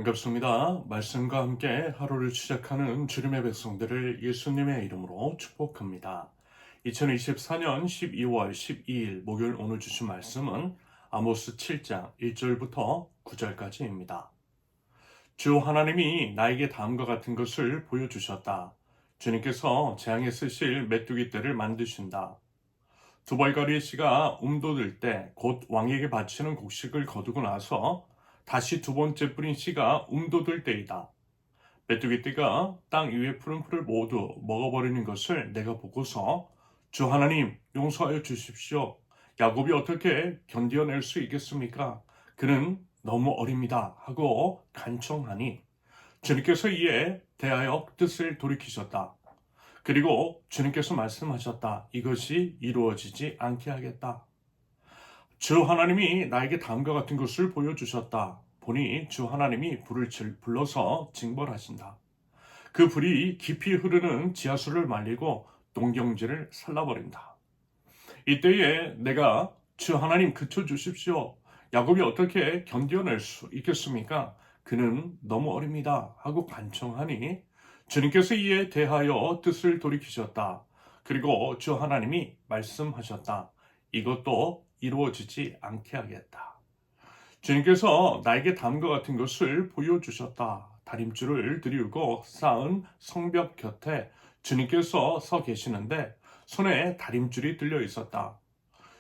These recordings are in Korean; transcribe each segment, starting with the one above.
반갑습니다. 말씀과 함께 하루를 시작하는 주님의 백성들을 예수님의 이름으로 축복합니다. 2024년 12월 12일 목요일 오늘 주신 말씀은 아모스 7장 1절부터 9절까지입니다. 주 하나님이 나에게 다음과 같은 것을 보여주셨다. 주님께서 재앙에 쓰실 메뚜기 떼를 만드신다. 두벌거리의 씨가 움돋을 때 곧 왕에게 바치는 곡식을 거두고 나서 다시 두 번째 뿌린 씨가 움돋을 때이다. 메뚜기떼가 땅 위의 푸른 풀을 모두 먹어버리는 것을 내가 보고서 주 하나님 용서하여 주십시오. 야곱이 어떻게 견뎌낼 수 있겠습니까? 그는 너무 어립니다. 하고 간청하니 주님께서 이에 대하여 뜻을 돌이키셨다. 그리고 주님께서 말씀하셨다. 이것이 이루어지지 않게 하겠다. 주 하나님이 나에게 다음과 같은 것을 보여주셨다. 보니 주 하나님이 불을 불러서 징벌하신다. 그 불이 깊이 흐르는 지하수를 말리고 농경지를 살라버린다. 이때에 내가 주 하나님 그쳐 주십시오. 야곱이 어떻게 견뎌낼 수 있겠습니까? 그는 너무 어립니다. 하고 간청하니 주님께서 이에 대하여 뜻을 돌이키셨다. 그리고 주 하나님이 말씀하셨다. 이것도 이루어지지 않게 하겠다. 주님께서 나에게 다음과 같은 것을 보여주셨다. 다림줄을 들이우고 쌓은 성벽 곁에 주님께서 서 계시는데 손에 다림줄이 들려 있었다.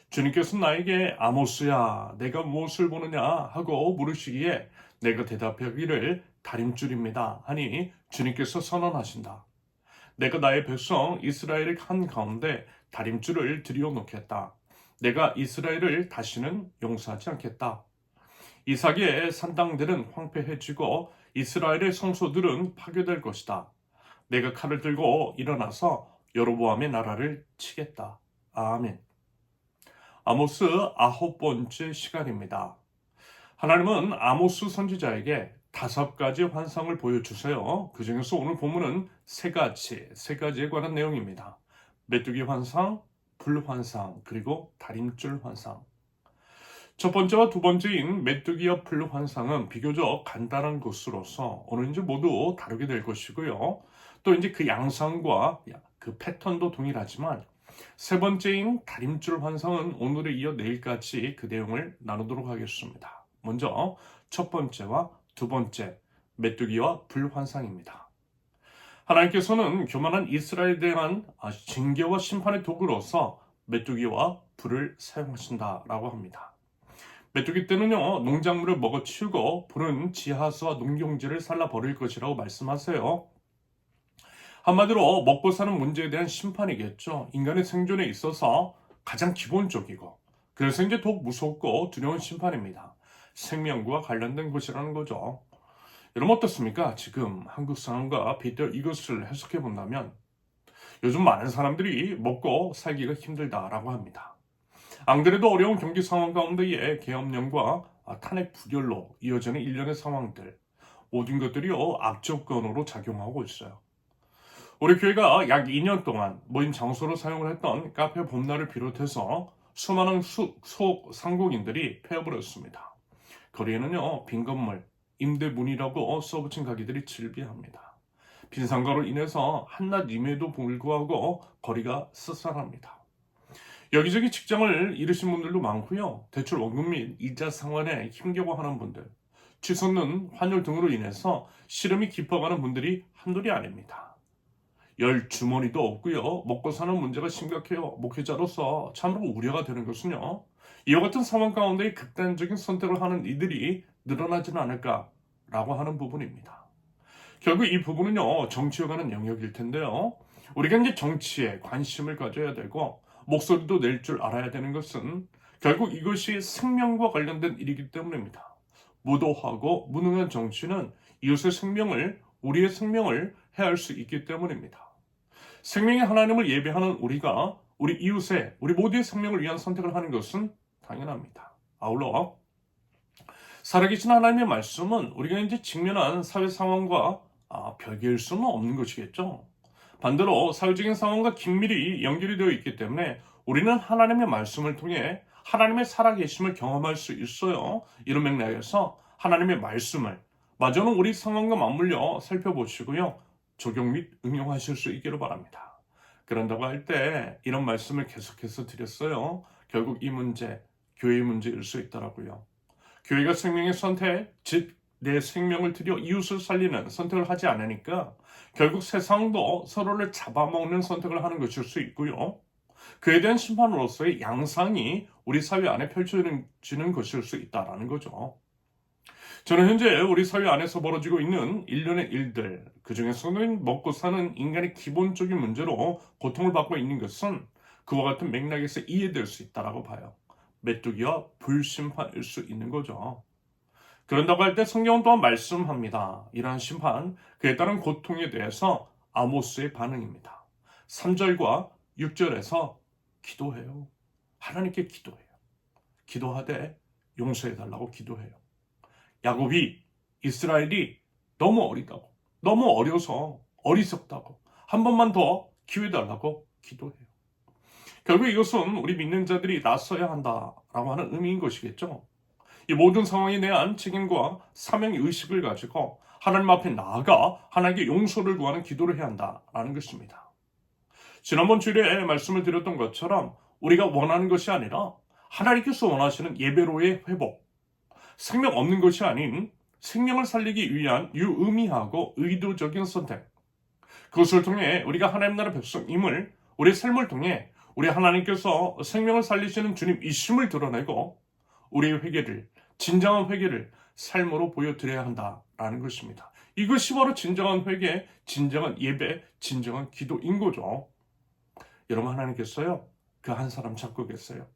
주님께서 나에게 아모스야 내가 무엇을 보느냐 하고 물으시기에 내가 대답하기를 다림줄입니다 하니 주님께서 선언하신다. 내가 나의 백성 이스라엘의 한가운데 다림줄을 들여 놓겠다. 내가 이스라엘을 다시는 용서하지 않겠다. 이삭의 산당들은 황폐해지고 이스라엘의 성소들은 파괴될 것이다. 내가 칼을 들고 일어나서 여로보암의 나라를 치겠다. 아멘. 아모스 9번째 시간입니다. 하나님은 아모스 선지자에게 5가지 환상을 보여주세요. 그 중에서 오늘 본문은 세 가지에 관한 내용입니다. 메뚜기 환상, 불 환상, 그리고 다림줄 환상. 첫 번째와 두 번째인 메뚜기와 불 환상은 비교적 간단한 것으로서 오늘 이제 모두 다루게 될 것이고요. 또 이제 그 양상과 그 패턴도 동일하지만 세 번째인 다림줄 환상은 오늘에 이어 내일까지 그 내용을 나누도록 하겠습니다. 먼저 첫 번째와 두 번째 메뚜기와 불 환상입니다. 하나님께서는 교만한 이스라엘에 대한 징계와 심판의 도구로서 메뚜기와 불을 사용하신다라고 합니다. 메뚜기 떼는요 농작물을 먹어치우고 불은 지하수와 농경지를 살라버릴 것이라고 말씀하세요. 한마디로 먹고 사는 문제에 대한 심판이겠죠. 인간의 생존에 있어서 가장 기본적이고 그래서 이제 더욱 무섭고 두려운 심판입니다. 생명과 관련된 것이라는 거죠. 여러분 어떻습니까? 지금 한국 상황과 빗대어 이것을 해석해 본다면 요즘 많은 사람들이 먹고 살기가 힘들다라고 합니다. 안 그래도 어려운 경기 상황 가운데에 계엄령과 탄핵 부결로 이어지는 일련의 상황들 모든 것들이 악조건으로 작용하고 있어요. 우리 교회가 약 2년 동안 모임 장소로 사용을 했던 카페 봄날을 비롯해서 수많은 소상공인들이 폐업을 했습니다. 거리에는요 빈 건물, 임대문이라고 써붙인 가게들이 즐비합니다. 빈상가로 인해서 한낮임에도 불구하고 거리가 쓸쓸합니다. 여기저기 직장을 잃으신 분들도 많고요. 대출 원금 및 이자 상환에 힘겨워하는 분들, 치솟는 환율 등으로 인해서 시름이 깊어가는 분들이 한둘이 아닙니다. 열 주머니도 없고요. 먹고 사는 문제가 심각해요. 목회자로서 참으로 우려가 되는 것은요. 이와 같은 상황 가운데 극단적인 선택을 하는 이들이 늘어나지는 않을까라고 하는 부분입니다. 결국 이 부분은요. 정치에 관한 영역일 텐데요. 우리가 이제 정치에 관심을 가져야 되고 목소리도 낼 줄 알아야 되는 것은 결국 이것이 생명과 관련된 일이기 때문입니다. 무도하고 무능한 정치는 이웃의 생명을, 우리의 생명을 해할 수 있기 때문입니다. 생명의 하나님을 예배하는 우리가 우리 이웃의, 우리 모두의 생명을 위한 선택을 하는 것은 당연합니다. 아울러 살아계신 하나님의 말씀은 우리가 이제 직면한 사회 상황과 별개일 수는 없는 것이겠죠. 반대로 사회적인 상황과 긴밀히 연결이 되어 있기 때문에 우리는 하나님의 말씀을 통해 하나님의 살아계심을 경험할 수 있어요. 이런 맥락에서 하나님의 말씀을 마저는 우리 상황과 맞물려 살펴보시고요. 적용 및 응용하실 수 있기를 바랍니다. 그런다고 할 때 이런 말씀을 계속해서 드렸어요. 결국 이 문제, 교회의 문제일 수 있더라고요. 교회가 생명의 선택, 즉 내 생명을 들여 이웃을 살리는 선택을 하지 않으니까 결국 세상도 서로를 잡아먹는 선택을 하는 것일 수 있고요. 그에 대한 심판으로서의 양상이 우리 사회 안에 펼쳐지는 것일 수 있다는 거죠. 저는 현재 우리 사회 안에서 벌어지고 있는 일련의 일들, 그 중에서는 먹고 사는 인간의 기본적인 문제로 고통을 받고 있는 것은 그와 같은 맥락에서 이해될 수 있다고 봐요. 메뚜기와 불심판일 수 있는 거죠. 그런다고 할 때 성경은 또한 말씀합니다. 이러한 심판, 그에 따른 고통에 대해서 아모스의 반응입니다. 3절과 6절에서 기도해요. 하나님께 기도해요. 기도하되 용서해달라고 기도해요. 야곱이, 이스라엘이 너무 어리다고, 너무 어려서 어리석다고 한 번만 더 기회 달라고 기도해요. 결국 이것은 우리 믿는 자들이 나서야 한다라고 하는 의미인 것이겠죠. 이 모든 상황에 대한 책임과 사명의 의식을 가지고 하나님 앞에 나아가 하나님께 용서를 구하는 기도를 해야 한다라는 것입니다. 지난번 주일에 말씀을 드렸던 것처럼 우리가 원하는 것이 아니라 하나님께서 원하시는 예배로의 회복, 생명 없는 것이 아닌 생명을 살리기 위한 유의미하고 의도적인 선택, 그것을 통해 우리가 하나님 나라 백성임을 우리 삶을 통해 우리 하나님께서 생명을 살리시는 주님이심을 드러내고 우리의 회개를, 진정한 회개를 삶으로 보여드려야 한다라는 것입니다. 이것이 바로 진정한 회개, 진정한 예배, 진정한 기도인 거죠. 여러분, 하나님께서요, 그 한 사람 찾고 계세요.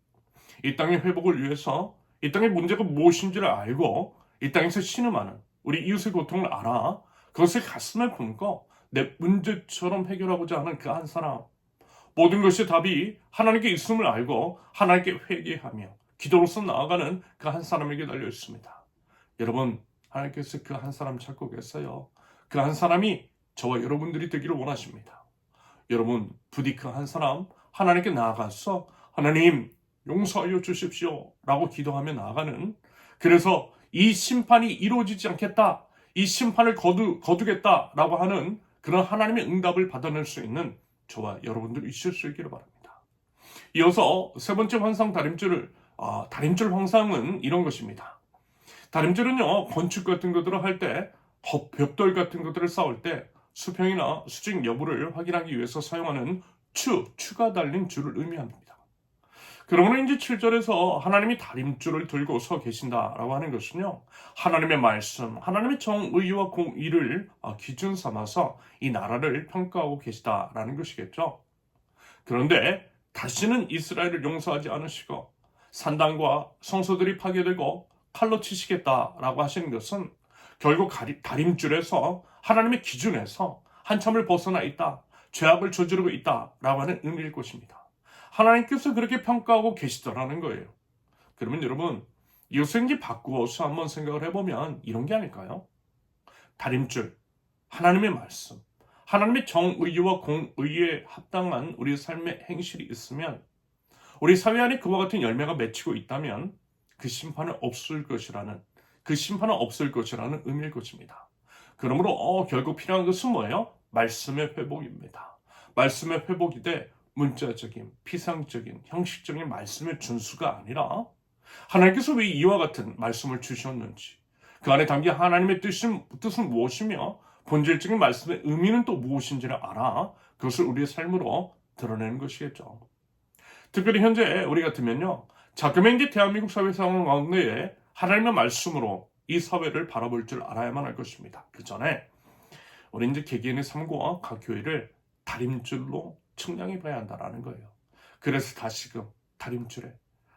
이 땅의 회복을 위해서 이 땅의 문제가 무엇인지를 알고 이 땅에서 신음하는 우리 이웃의 고통을 알아 그것을 가슴에 품고 내 문제처럼 해결하고자 하는 그 한 사람, 모든 것이 답이 하나님께 있음을 알고 하나님께 회개하며 기도로서 나아가는 그 한 사람에게 달려 있습니다. 여러분, 하나님께서 그 한 사람 찾고 계세요. 그 한 사람이 저와 여러분들이 되기를 원하십니다. 여러분, 부디 그 한 사람 하나님께 나아가서 하나님 용서하여 주십시오 라고 기도하며 나아가는, 그래서 이 심판이 이루어지지 않겠다, 이 심판을 거두겠다 라고 하는 그런 하나님의 응답을 받아낼 수 있는 저와 여러분들 있을 수 있기를 바랍니다. 이어서 세 번째 환상 다림줄 환상은 이런 것입니다. 다림줄은요, 건축 같은 것들을 할 때, 벽돌 같은 것들을 쌓을 때 수평이나 수직 여부를 확인하기 위해서 사용하는 추가 달린 줄을 의미합니다. 그러므로 이제 7절에서 하나님이 다림줄을 들고 서 계신다라고 하는 것은요, 하나님의 말씀, 하나님의 정의와 공의를 기준 삼아서 이 나라를 평가하고 계시다라는 것이겠죠. 그런데 다시는 이스라엘을 용서하지 않으시고 산당과 성소들이 파괴되고 칼로 치시겠다라고 하시는 것은 결국 다림줄에서 하나님의 기준에서 한참을 벗어나 있다, 죄악을 저지르고 있다라고 하는 의미일 것입니다. 하나님께서 그렇게 평가하고 계시더라는 거예요. 그러면 여러분, 이것을 이제 바꾸어서 한번 생각을 해보면 이런 게 아닐까요? 다림줄, 하나님의 말씀, 하나님의 정의와 공의에 합당한 우리 삶의 행실이 있으면, 우리 사회 안에 그와 같은 열매가 맺히고 있다면 그 심판은 없을 것이라는 의미일 것입니다. 그러므로 결국 필요한 것은 뭐예요? 말씀의 회복입니다. 말씀의 회복이 돼 문자적인, 피상적인, 형식적인 말씀의 준수가 아니라 하나님께서 왜 이와 같은 말씀을 주셨는지, 그 안에 담긴 하나님의 뜻은 무엇이며 본질적인 말씀의 의미는 또 무엇인지를 알아 그것을 우리의 삶으로 드러내는 것이겠죠. 특별히 현재 우리 같으면요, 자금의 이제 대한민국 사회 상황 가운데에 하나님의 말씀으로 이 사회를 바라볼 줄 알아야만 할 것입니다. 그 전에 우리 이제 개개인의 삶과 각 교회를 다림줄로 측량해 봐야 한다는 거예요. 그래서 다시금 다림줄에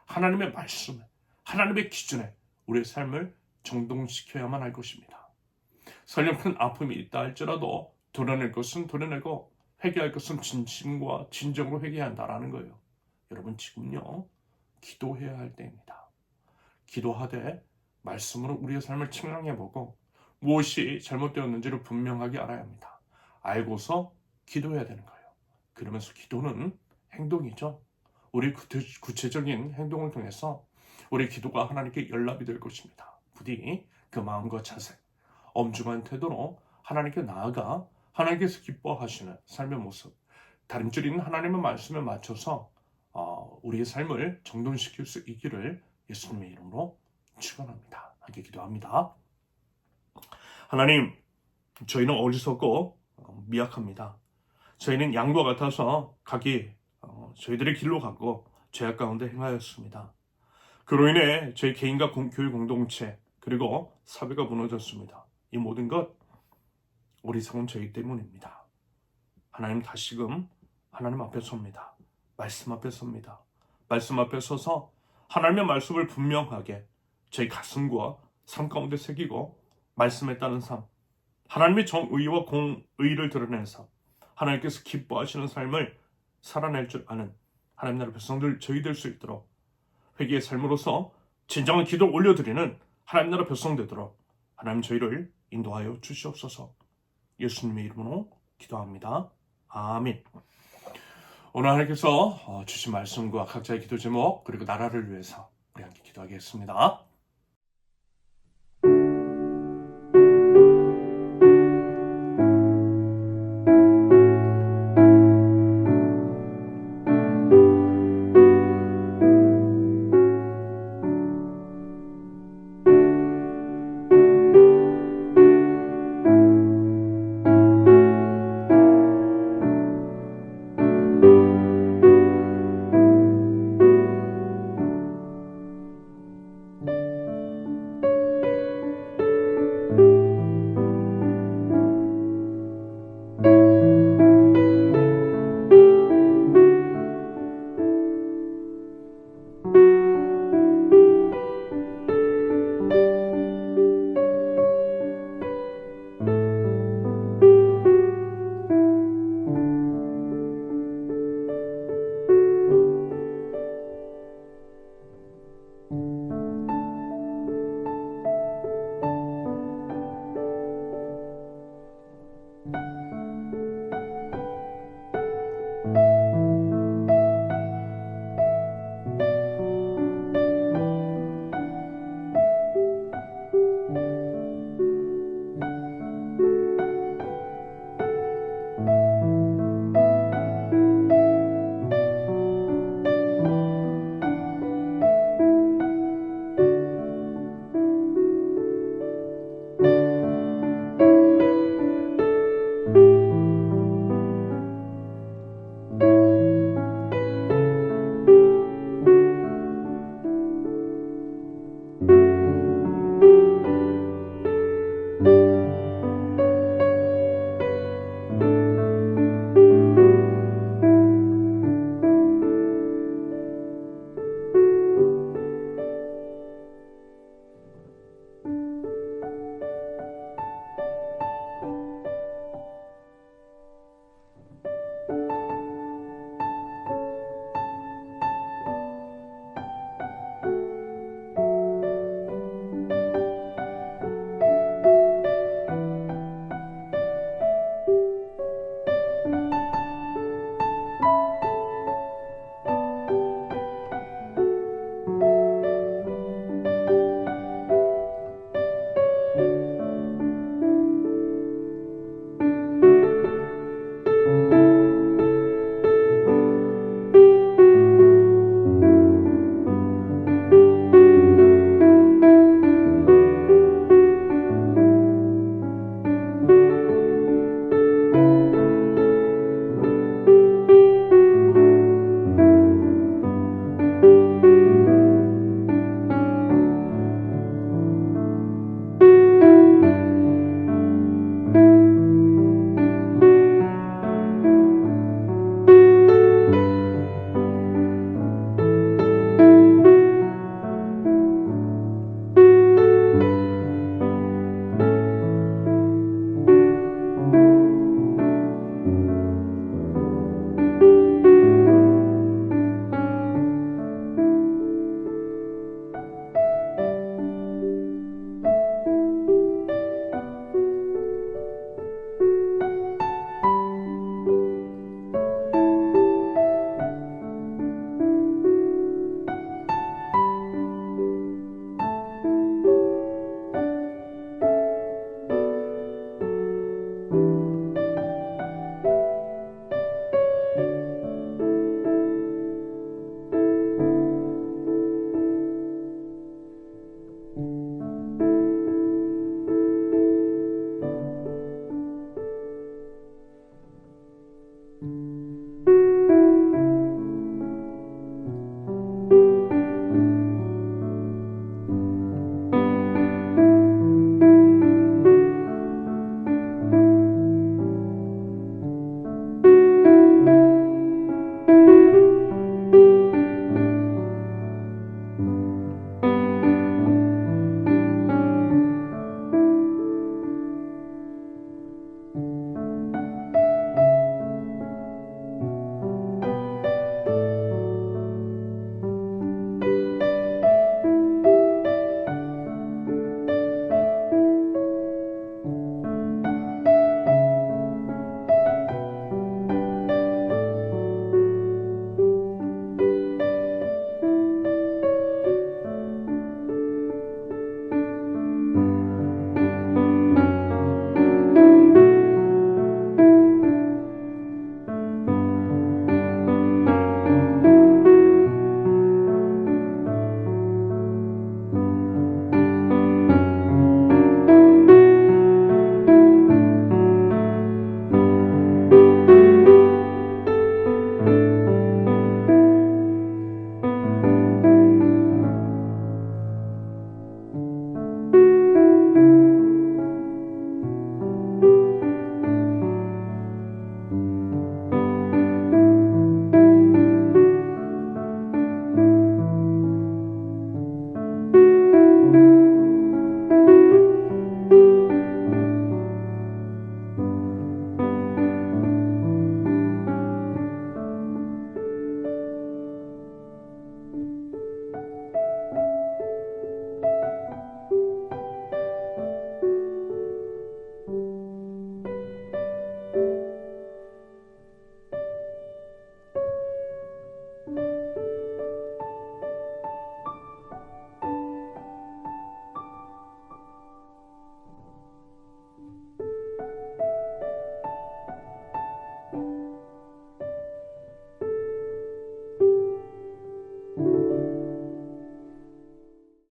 하나님의 말씀에, 하나님의 기준에 우리의 삶을 정동시켜야만 할 것입니다. 설령 큰 아픔이 있다 할지라도 도려낼 것은 도려내고 회개할 것은 진심과 진정으로 회개해야 한다는 거예요. 여러분, 지금요, 기도해야 할 때입니다. 기도하되 말씀으로 우리의 삶을 측량해보고 무엇이 잘못되었는지를 분명하게 알아야 합니다. 알고서 기도해야 되는 거예요. 그러면서 기도는 행동이죠. 우리 구체적인 행동을 통해서 우리 기도가 하나님께 연락이 될 것입니다. 부디 그 마음과 자세, 엄중한 태도로 하나님께 나아가 하나님께서 기뻐하시는 삶의 모습, 다림줄인 하나님의 말씀에 맞춰서 우리의 삶을 정돈시킬 수 있기를 예수님의 이름으로 축원합니다. 함께 기도합니다. 하나님, 저희는 어리석고 미약합니다. 저희는 양과 같아서 각기 저희들의 길로 가고 죄악 가운데 행하였습니다. 그로 인해 저희 개인과 교회 공동체 그리고 사회가 무너졌습니다. 이 모든 것 어리석은 저희 때문입니다. 하나님 다시금 하나님 앞에 섭니다. 말씀 앞에 섭니다. 말씀 앞에 서서 하나님의 말씀을 분명하게 저희 가슴과 삶 가운데 새기고 말씀에 따른 삶, 하나님의 정의와 공의를 드러내는 삶, 하나님께서 기뻐하시는 삶을 살아낼 줄 아는 하나님 나라 백성들 저희 될 수 있도록 회개의 삶으로서 진정한 기도를 올려드리는 하나님 나라 백성 되도록 하나님 저희를 인도하여 주시옵소서. 예수님의 이름으로 기도합니다. 아멘. 오늘 하나님께서 주신 말씀과 각자의 기도 제목 그리고 나라를 위해서 우리 함께 기도하겠습니다.